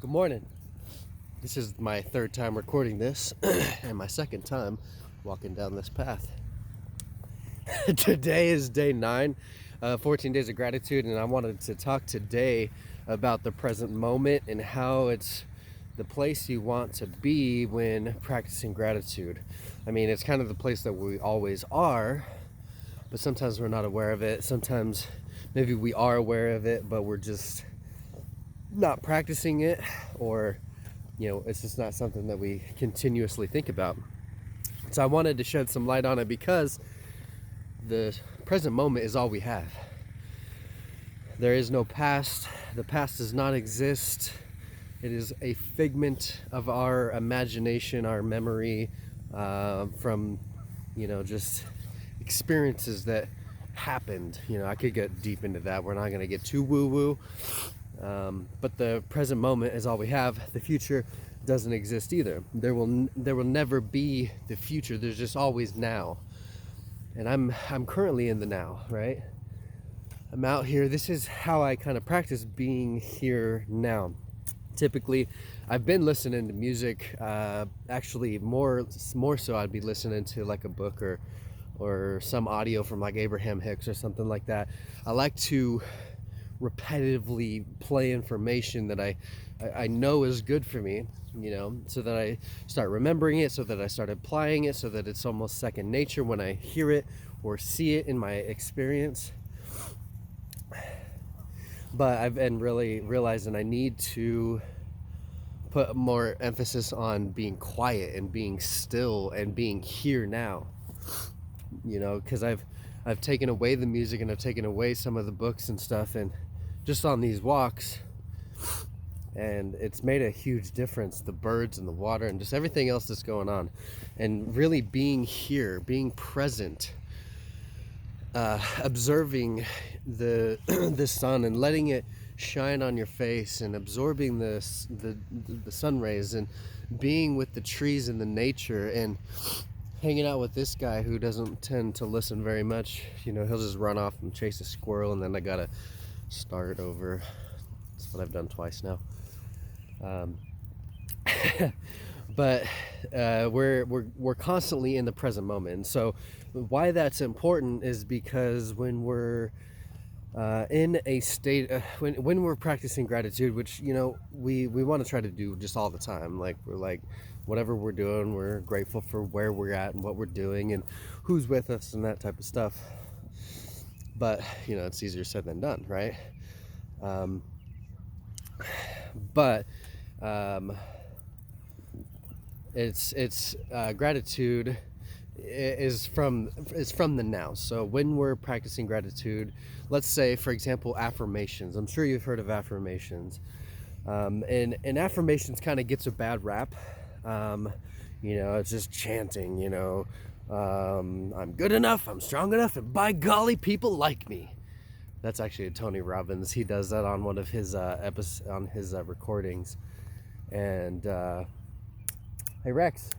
Good morning. This is my third time recording this and my second time walking down this path. Today is day 9, 14 days of gratitude, and I wanted to talk today about the present moment and how it's the place you want to be when practicing gratitude. I mean, it's kind of the place that we always are, but sometimes we're not aware of it. Sometimes maybe we are aware of it, but we're just not practicing it, or it's just not something that we continuously think about. So I wanted to shed some light on it because the present moment is all we have. There is no past. The past does not exist. It is a figment of our imagination, our memory, from just experiences that happened. I could get deep into that. We're not going to get too woo-woo. But the present moment is all we have. The future doesn't exist either. There will never be the future. There's just always now. And I'm currently in the now, right? I'm out here. This is how I kind of practice being here now. Typically, I've been listening to music. Actually, more so, I'd be listening to like a book or some audio from like Abraham Hicks or something like that. I like to repetitively play information that I know is good for me, so that I start remembering it, so that I start applying it, so that it's almost second nature when I hear it or see it in my experience. But I've been really realizing I need to put more emphasis on being quiet and being still and being here now, because I've taken away the music and I've taken away some of the books and stuff, and just on these walks, and it's made a huge difference. The birds and the water and just everything else that's going on, and really being here, being present, observing the the sun and letting it shine on your face, and absorbing the sun rays, and being with the trees and the nature, and hanging out with this guy who doesn't tend to listen very much. He'll just run off and chase a squirrel, and then I gotta start over. That's what I've done twice now. But we're constantly in the present moment. And so why that's important is because when we're in a state, when we're practicing gratitude, which we want to try to do just all the time, like we're like, whatever we're doing, we're grateful for where we're at and what we're doing and who's with us and that type of stuff. But it's easier said than done, right? But it's gratitude is from the now. So when we're practicing gratitude, let's say, for example, affirmations. I'm sure you've heard of affirmations, and affirmations kind of gets a bad rap. It's just chanting. I'm good enough, I'm strong enough, and by golly, people like me. That's actually Tony Robbins. He does that on one of his recordings. And hey Rex,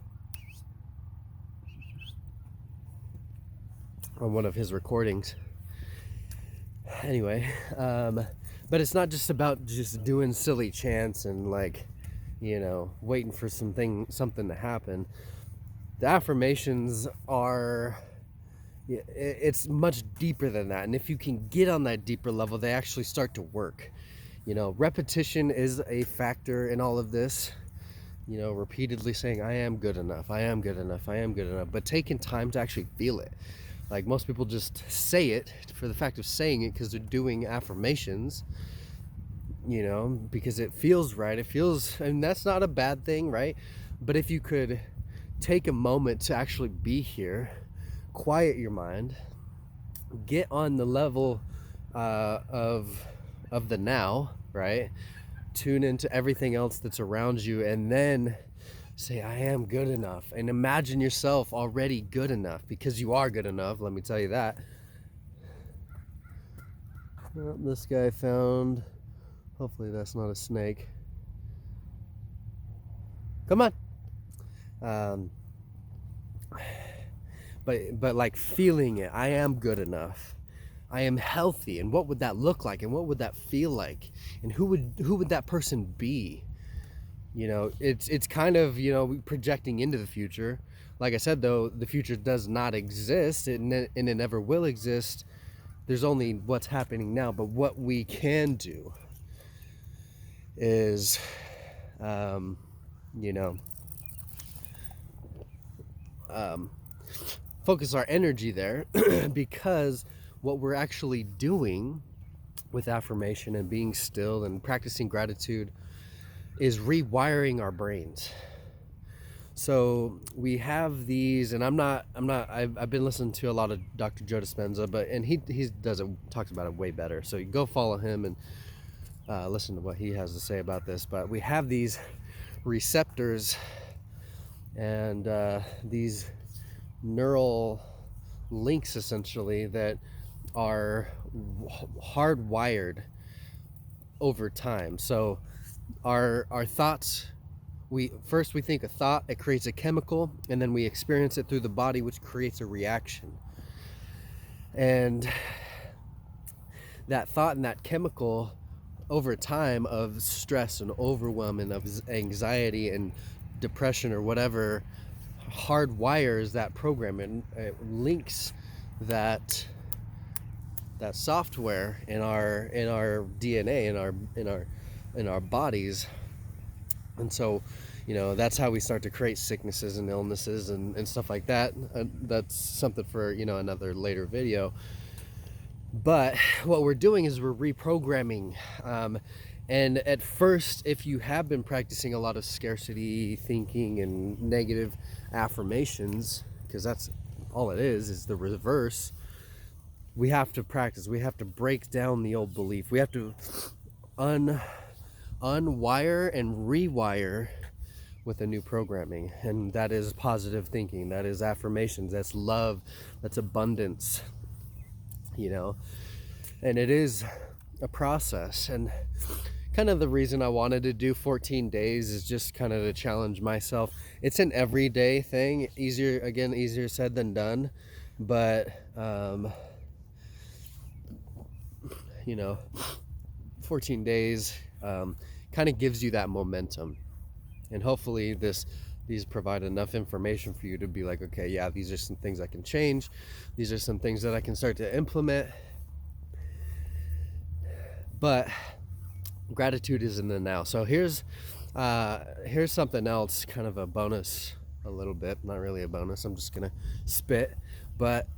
on one of his recordings. Anyway, but it's not just about just doing silly chants and waiting for something to happen. The affirmations are, it's much deeper than that. And if you can get on that deeper level, they actually start to work. Repetition is a factor in all of this. Repeatedly saying, I am good enough, I am good enough, I am good enough. But taking time to actually feel it. Like most people just say it for the fact of saying it because they're doing affirmations, because it feels right. And that's not a bad thing, right? But if you could take a moment to actually be here, quiet your mind, get on the level of the now, right? Tune into everything else that's around you, and then say, I am good enough, and imagine yourself already good enough, because you are good enough, let me tell you that. Well, this guy found, hopefully that's not a snake. Come on. But like feeling it, I am good enough, I am healthy, and what would that look like, and what would that feel like, and who would that person be? It's kind of, projecting into the future. Like I said, though, the future does not exist, and it never will exist. There's only what's happening now. But what we can do is, um, you know, um, focus our energy there because what we're actually doing with affirmation and being still and practicing gratitude is rewiring our brains. So we have these, and I've been listening to a lot of Dr. Joe Dispenza, and he talks about it way better. So you go follow him and listen to what he has to say about this. But we have these receptors and these neural links, essentially, that are hardwired over time. So our thoughts, we think a thought, it creates a chemical, and then we experience it through the body, which creates a reaction. And that thought and that chemical, over time, of stress and overwhelm and of anxiety and depression or whatever, hardwires that program, and it links that software in our DNA, in our bodies. And so, that's how we start to create sicknesses and illnesses and stuff like that. That's something for, another later video. But what we're doing is we're reprogramming. And at first, if you have been practicing a lot of scarcity thinking and negative affirmations, because that's all it is the reverse, we have to practice. We have to break down the old belief. We have to unwire and rewire with a new programming. And that is positive thinking. That is affirmations. That's love. That's abundance. And it is a process. And kind of the reason I wanted to do 14 days is just kind of to challenge myself. It's an everyday thing. Easier said than done. But, 14 days kind of gives you that momentum. And hopefully these provide enough information for you to be like, okay, yeah, these are some things I can change. These are some things that I can start to implement. But gratitude is in the now. So here's something else, kind of a bonus, a little bit, not really a bonus. I'm just gonna spit. But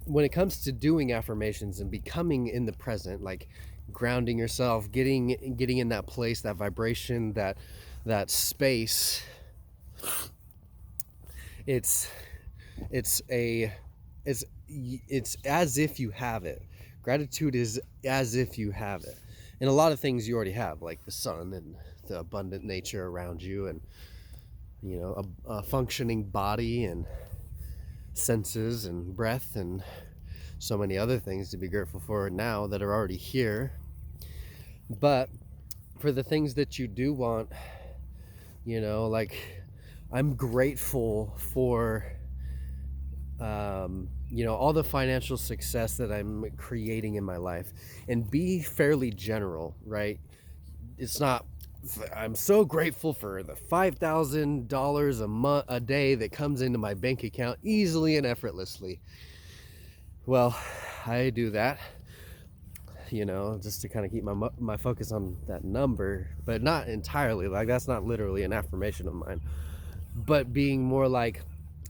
when it comes to doing affirmations and becoming in the present, like grounding yourself, getting in that place, that vibration, that space, it's as if you have it. Gratitude is as if you have it. And a lot of things you already have, like the sun and the abundant nature around you, and a functioning body and senses and breath and so many other things to be grateful for now that are already here. But for the things that you do want, like I'm grateful for all the financial success that I'm creating in my life, and be fairly general, right? It's not, I'm so grateful for the $5,000 a day that comes into my bank account easily and effortlessly. Well, I do that, just to kind of keep my focus on that number, but not entirely. Like, that's not literally an affirmation of mine, but being more like,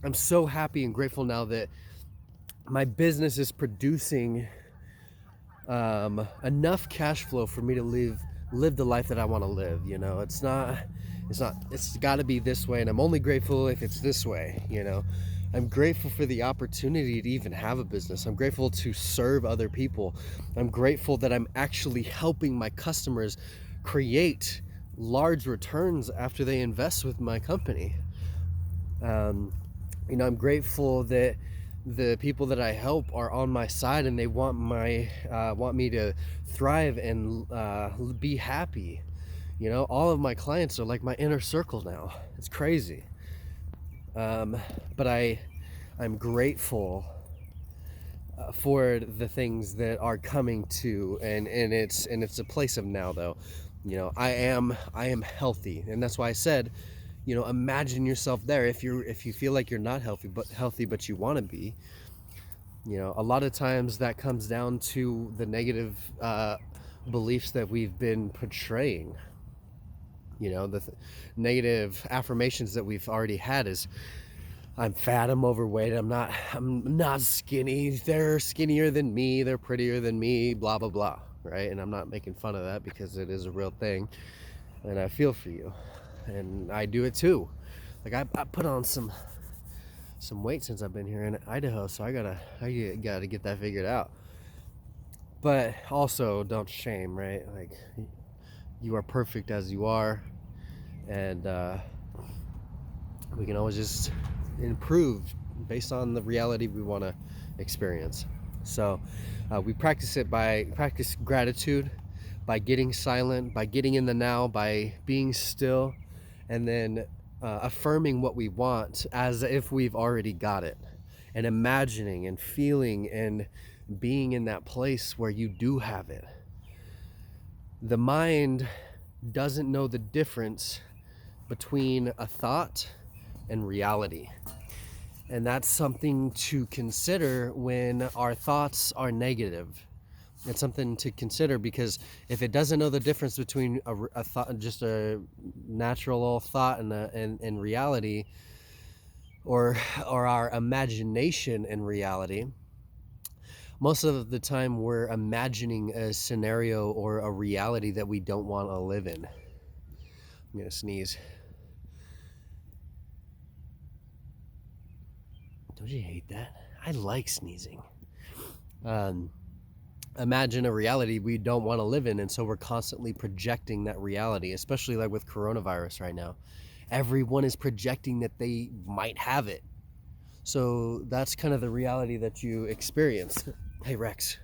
I'm so happy and grateful now that my business is producing enough cash flow for me to live the life that I want to live. It's got to be this way, and I'm only grateful if it's this way. I'm grateful for the opportunity to even have a business. I'm grateful to serve other people. I'm grateful that I'm actually helping my customers create large returns after they invest with my company. I'm grateful that the people that I help are on my side, and they want me to thrive and be happy. All of my clients are like my inner circle now. It's crazy. But I'm grateful for the things that are coming to, and it's a place of now, though. I am healthy, and that's why I said, imagine yourself there. If you feel like you're not healthy but you want to be, a lot of times that comes down to the negative beliefs that we've been portraying. The negative affirmations that we've already had is, I'm fat, I'm overweight, I'm not skinny, they're skinnier than me, they're prettier than me, blah blah blah, right? And I'm not making fun of that, because it is a real thing, and I feel for you, and I do it too. Like, I put on some weight since I've been here in Idaho, so I gotta get that figured out. But also, don't shame, right? Like, you are perfect as you are, and we can always just improve based on the reality we want to experience. So we practice gratitude by getting silent, by getting in the now, by being still, and then affirming what we want as if we've already got it, and imagining and feeling and being in that place where you do have it. The mind doesn't know the difference between a thought and reality. And that's something to consider when our thoughts are negative. It's something to consider, because if it doesn't know the difference between a thought, just a natural thought, and reality, or our imagination and reality, most of the time we're imagining a scenario or a reality that we don't want to live in. I'm gonna sneeze. Don't you hate that? I like sneezing. Imagine a reality we don't want to live in, and so we're constantly projecting that reality, especially like with coronavirus right now. Everyone is projecting that they might have it. So that's kind of the reality that you experience. Hey, Rex,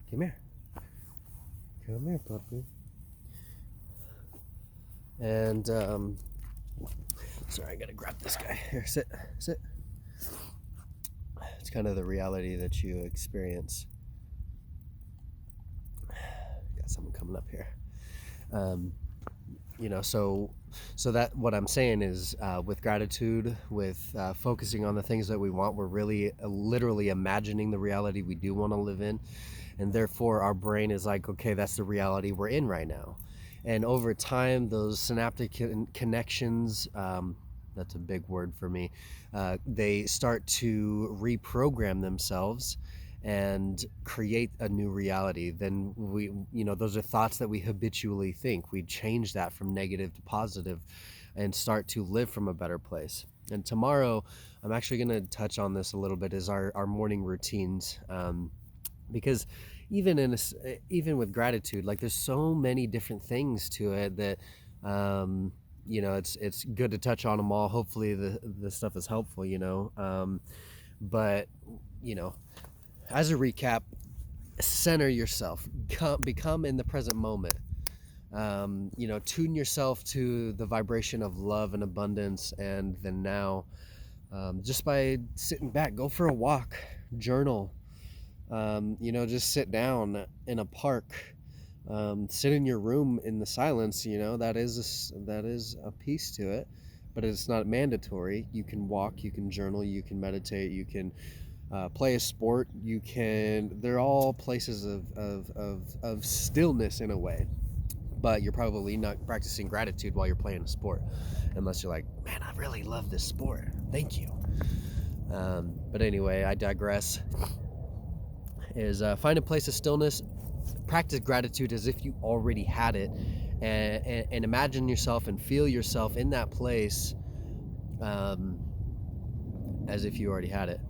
come here, puppy. And sorry, I gotta grab this guy. Here, sit. It's kind of the reality that you experience. Got someone coming up here. So that what I'm saying is, with gratitude, with focusing on the things that we want, we're really literally imagining the reality we do want to live in, and therefore our brain is like, okay, that's the reality we're in right now. And over time, those synaptic connections, that's a big word for me, they start to reprogram themselves and create a new reality. Then those are thoughts that we habitually think. We change that from negative to positive and start to live from a better place. And tomorrow, I'm actually going to touch on this a little bit, is our morning routines, because even with gratitude, like, there's so many different things to it that it's good to touch on them all. Hopefully the stuff is helpful, but as a recap, center yourself, become in the present moment. Tune yourself to the vibration of love and abundance and the now, just by sitting back. Go for a walk, journal, just sit down in a park, sit in your room in the silence. That is a piece to it, but it's not mandatory. You can walk, you can journal, you can meditate, you can play a sport, they're all places of stillness in a way. But you're probably not practicing gratitude while you're playing a sport, unless you're like, man, I really love this sport, thank you. But anyway, I digress. Is find a place of stillness, practice gratitude as if you already had it, and imagine yourself and feel yourself in that place, as if you already had it.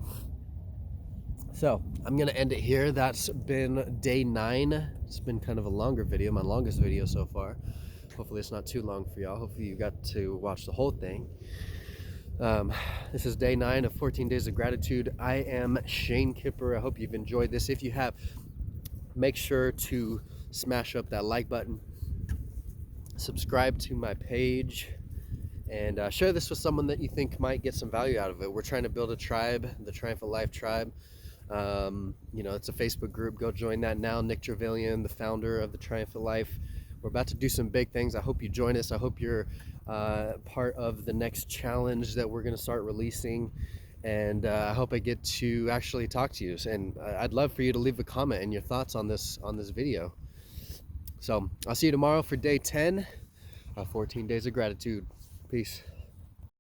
So I'm gonna end it here. That's been day 9. It's been kind of a longer video, my longest video so far. Hopefully it's not too long for y'all. Hopefully you got to watch the whole thing. This is day 9 of 14 days of gratitude. I am Shane Kipper. I hope you've enjoyed this. If you have, make sure to smash up that like button, subscribe to my page, and share this with someone that you think might get some value out of it. We're trying to build a tribe, the Triumphant Life Tribe. It's a Facebook group. Go join that now. Nick Trevelyan, the founder of the Triumphant Life. We're about to do some big things. I hope you join us. I hope you're part of the next challenge that we're going to start releasing. And I hope I get to actually talk to you. And I'd love for you to leave a comment and your thoughts on this video. So I'll see you tomorrow for day 10, 14 days of gratitude. Peace.